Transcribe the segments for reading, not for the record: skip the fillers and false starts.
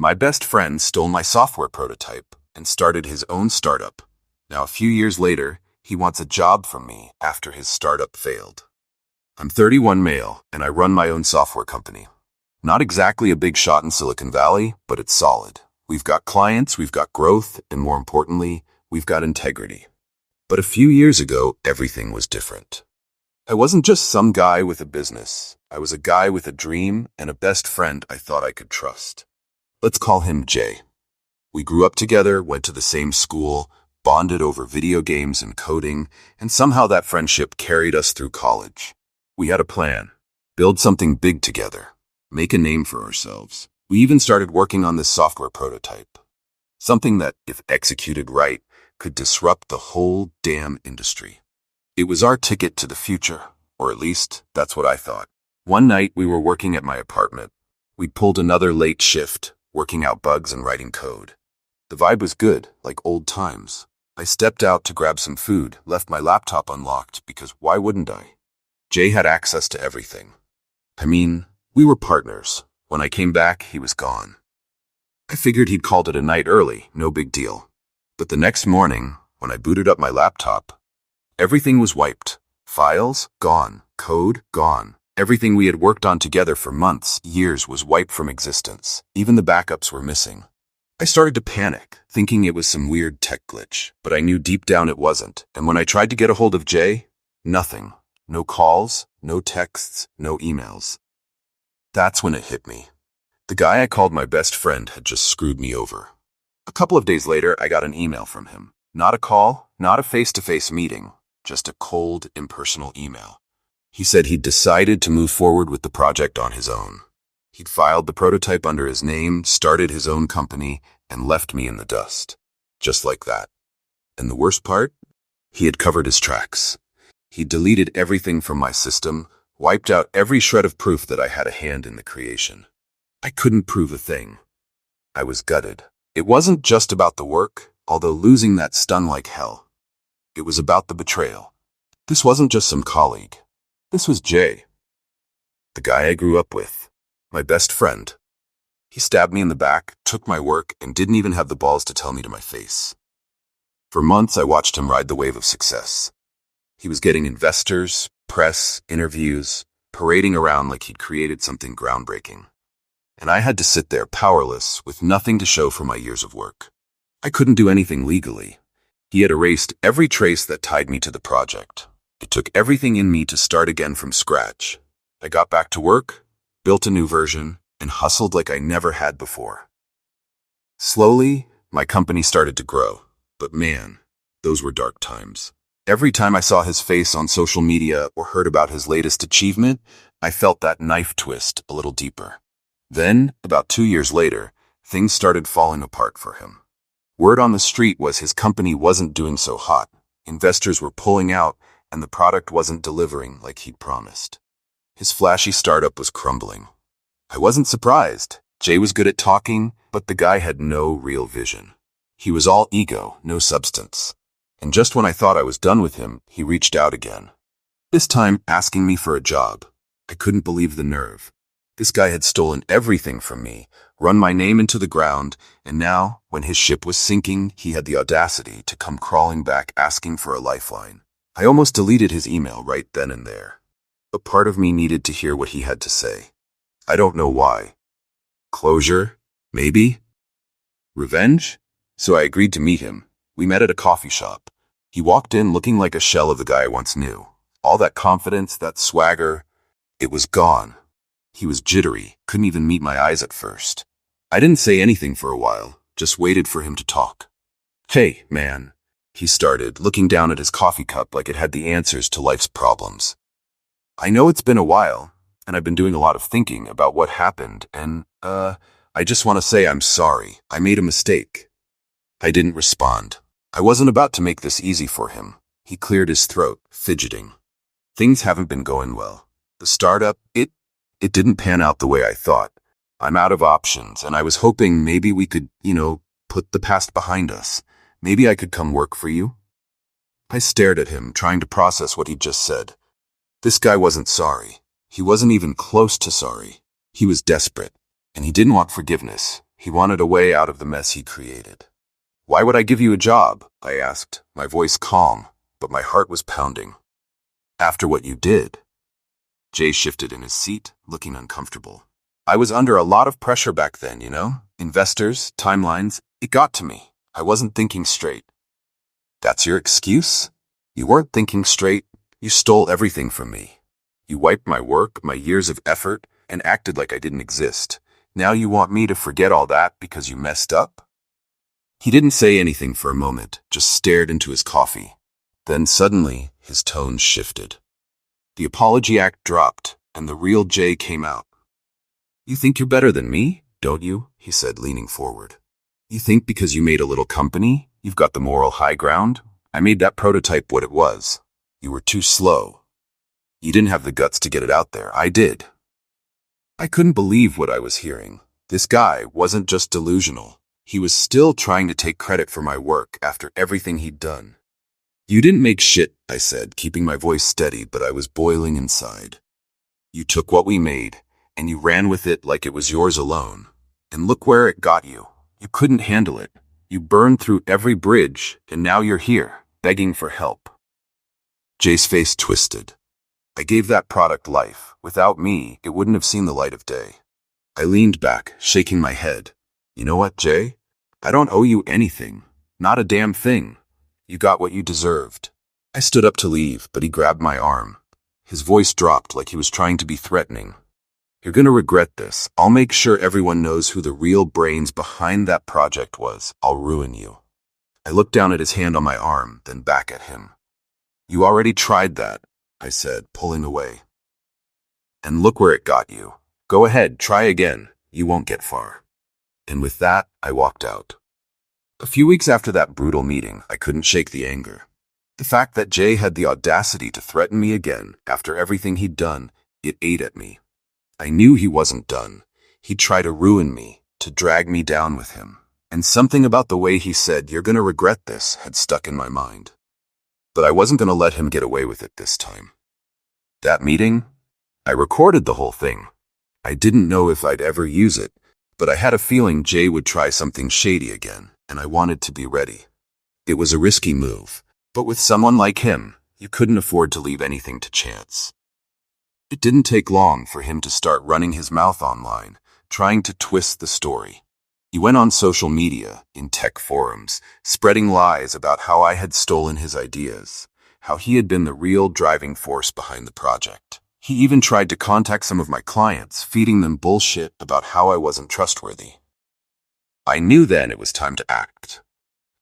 My best friend stole my software prototype and started his own startup. Now, a few years later, he wants a job from me after his startup failed. I'm 31 male, and I run my own software company. Not exactly a big shot in Silicon Valley, but it's solid. We've got clients, we've got growth, and more importantly, we've got integrity. But a few years ago, everything was different. I wasn't just some guy with a business. I was a guy with a dream and a best friend I thought I could trust. Let's call him Jay. We grew up together, went to the same school, bonded over video games and coding, and somehow that friendship carried us through college. We had a plan. Build something big together. Make a name for ourselves. We even started working on this software prototype. Something that, if executed right, could disrupt the whole damn industry. It was our ticket to the future, or at least, that's what I thought. One night, we were working at my apartment. We pulled another late shift, working out bugs and writing code. The vibe was good, like old times. I stepped out to grab some food, left my laptop unlocked, because why wouldn't I? Jay had access to everything. I mean, we were partners. When I came back, he was gone. I figured he'd called it a night early, no big deal. But the next morning, when I booted up my laptop, everything was wiped. Files, gone. Code, gone. Everything we had worked on together for months, years, was wiped from existence. Even the backups were missing. I started to panic, thinking it was some weird tech glitch, but I knew deep down it wasn't. And when I tried to get a hold of Jay, nothing. No calls, no texts, no emails. That's when it hit me. The guy I called my best friend had just screwed me over. A couple of days later, I got an email from him. Not a call, not a face-to-face meeting, just a cold, impersonal email. He said he'd decided to move forward with the project on his own. He'd filed the prototype under his name, started his own company, and left me in the dust. Just like that. And the worst part? He had covered his tracks. He deleted everything from my system, wiped out every shred of proof that I had a hand in the creation. I couldn't prove a thing. I was gutted. It wasn't just about the work, although losing that stung like hell. It was about the betrayal. This wasn't just some colleague. This was Jay. The guy I grew up with. My best friend. He stabbed me in the back, took my work, and didn't even have the balls to tell me to my face. For months, I watched him ride the wave of success. He was getting investors, press, interviews, parading around like he'd created something groundbreaking. And I had to sit there powerless, with nothing to show for my years of work. I couldn't do anything legally. He had erased every trace that tied me to the project. It took everything in me to start again from scratch. I got back to work, built a new version, and hustled like I never had before. Slowly, my company started to grow. But man, those were dark times. Every time I saw his face on social media or heard about his latest achievement, I felt that knife twist a little deeper. Then, about 2 years later, things started falling apart for him. Word on the street was his company wasn't doing so hot. Investors were pulling out, and the product wasn't delivering like he'd promised. His flashy startup was crumbling. I wasn't surprised. Jay was good at talking, but the guy had no real vision. He was all ego, no substance. And just when I thought I was done with him, he reached out again. This time, asking me for a job. I couldn't believe the nerve. This guy had stolen everything from me, run my name into the ground, and now, when his ship was sinking, he had the audacity to come crawling back asking for a lifeline. I almost deleted his email right then and there. A part of me needed to hear what he had to say. I don't know why. Closure? Maybe? Revenge? So I agreed to meet him. We met at a coffee shop. He walked in looking like a shell of the guy I once knew. All that confidence, that swagger, it was gone. He was jittery, couldn't even meet my eyes at first. I didn't say anything for a while, just waited for him to talk. Hey, man, he started, looking down at his coffee cup like it had the answers to life's problems. I know it's been a while, and I've been doing a lot of thinking about what happened, and, I just want to say I'm sorry. I made a mistake. I didn't respond. I wasn't about to make this easy for him. He cleared his throat, fidgeting. Things haven't been going well. The startup, it didn't pan out the way I thought. I'm out of options, and I was hoping maybe we could, put the past behind us. Maybe I could come work for you. I stared at him, trying to process what he'd just said. This guy wasn't sorry. He wasn't even close to sorry. He was desperate, and he didn't want forgiveness. He wanted a way out of the mess he created. "Why would I give you a job?" I asked, my voice calm, but my heart was pounding. "After what you did." Jay shifted in his seat, looking uncomfortable. "I was under a lot of pressure back then, Investors, timelines, it got to me. I wasn't thinking straight." "That's your excuse? You weren't thinking straight. You stole everything from me. You wiped my work, my years of effort, and acted like I didn't exist. Now you want me to forget all that because you messed up?" He didn't say anything for a moment, just stared into his coffee. Then suddenly, his tone shifted. The apology act dropped, and the real Jay came out. "You think you're better than me, don't you?" he said, leaning forward. "You think because you made a little company, you've got the moral high ground? I made that prototype what it was. You were too slow. You didn't have the guts to get it out there. I did." I couldn't believe what I was hearing. This guy wasn't just delusional. He was still trying to take credit for my work after everything he'd done. "You didn't make shit," I said, keeping my voice steady, but I was boiling inside. "You took what we made, and you ran with it like it was yours alone. And look where it got you. You couldn't handle it. You burned through every bridge, and now you're here, begging for help." Jay's face twisted. "I gave that product life. Without me, it wouldn't have seen the light of day." I leaned back, shaking my head. "You know what, Jay? I don't owe you anything. Not a damn thing. You got what you deserved." I stood up to leave, but he grabbed my arm. His voice dropped like he was trying to be threatening. "You're gonna regret this. I'll make sure everyone knows who the real brains behind that project was. I'll ruin you." I looked down at his hand on my arm, then back at him. "You already tried that," I said, pulling away. "And look where it got you. Go ahead, try again. You won't get far." And with that, I walked out. A few weeks after that brutal meeting, I couldn't shake the anger. The fact that Jay had the audacity to threaten me again after everything he'd done, it ate at me. I knew he wasn't done. He'd try to ruin me, to drag me down with him. And something about the way he said, "You're gonna regret this," had stuck in my mind. But I wasn't gonna let him get away with it this time. That meeting? I recorded the whole thing. I didn't know if I'd ever use it, but I had a feeling Jay would try something shady again, and I wanted to be ready. It was a risky move, but with someone like him, you couldn't afford to leave anything to chance. It didn't take long for him to start running his mouth online, trying to twist the story. He went on social media, in tech forums, spreading lies about how I had stolen his ideas, how he had been the real driving force behind the project. He even tried to contact some of my clients, feeding them bullshit about how I wasn't trustworthy. I knew then it was time to act.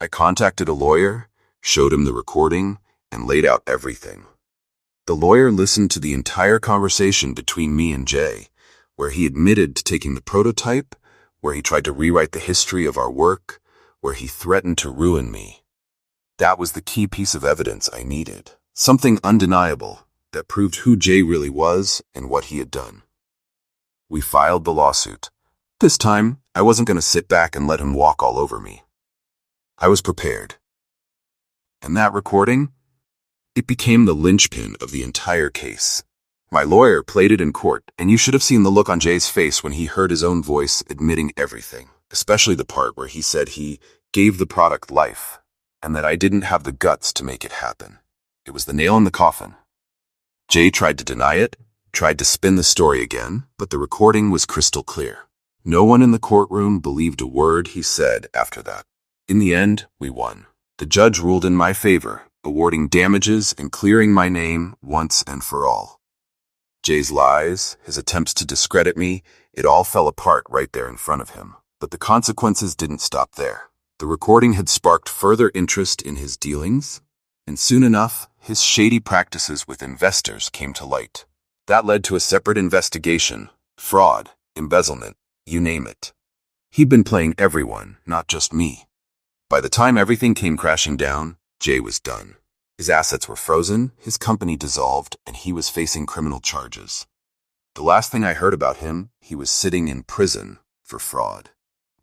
I contacted a lawyer, showed him the recording, and laid out everything. The lawyer listened to the entire conversation between me and Jay, where he admitted to taking the prototype, where he tried to rewrite the history of our work, where he threatened to ruin me. That was the key piece of evidence I needed, something undeniable that proved who Jay really was and what he had done. We filed the lawsuit. This time, I wasn't going to sit back and let him walk all over me. I was prepared. And that recording? It became the linchpin of the entire case. My lawyer played it in court, and you should have seen the look on Jay's face when he heard his own voice admitting everything, especially the part where he said he gave the product life, and that I didn't have the guts to make it happen. It was the nail in the coffin. Jay tried to deny it, tried to spin the story again, but the recording was crystal clear. No one in the courtroom believed a word he said after that. In the end, we won. The judge ruled in my favor, awarding damages and clearing my name once and for all. Jay's lies, his attempts to discredit me, it all fell apart right there in front of him. But the consequences didn't stop there. The recording had sparked further interest in his dealings, and soon enough, his shady practices with investors came to light. That led to a separate investigation, fraud, embezzlement, you name it. He'd been playing everyone, not just me. By the time everything came crashing down, Jay was done. His assets were frozen, his company dissolved, and he was facing criminal charges. The last thing I heard about him, he was sitting in prison for fraud.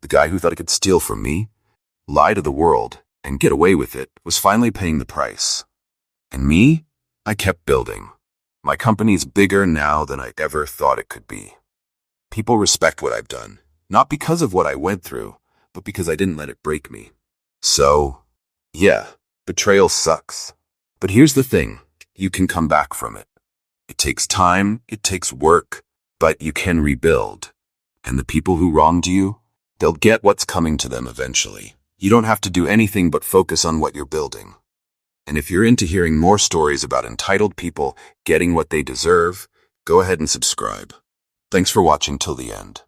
The guy who thought he could steal from me, lie to the world, and get away with it, was finally paying the price. And me? I kept building. My company's bigger now than I ever thought it could be. People respect what I've done. Not because of what I went through, but because I didn't let it break me. So, yeah, betrayal sucks. But here's the thing, you can come back from it. It takes time, it takes work, but you can rebuild. And the people who wronged you, they'll get what's coming to them eventually. You don't have to do anything but focus on what you're building. And if you're into hearing more stories about entitled people getting what they deserve, go ahead and subscribe. Thanks for watching till the end.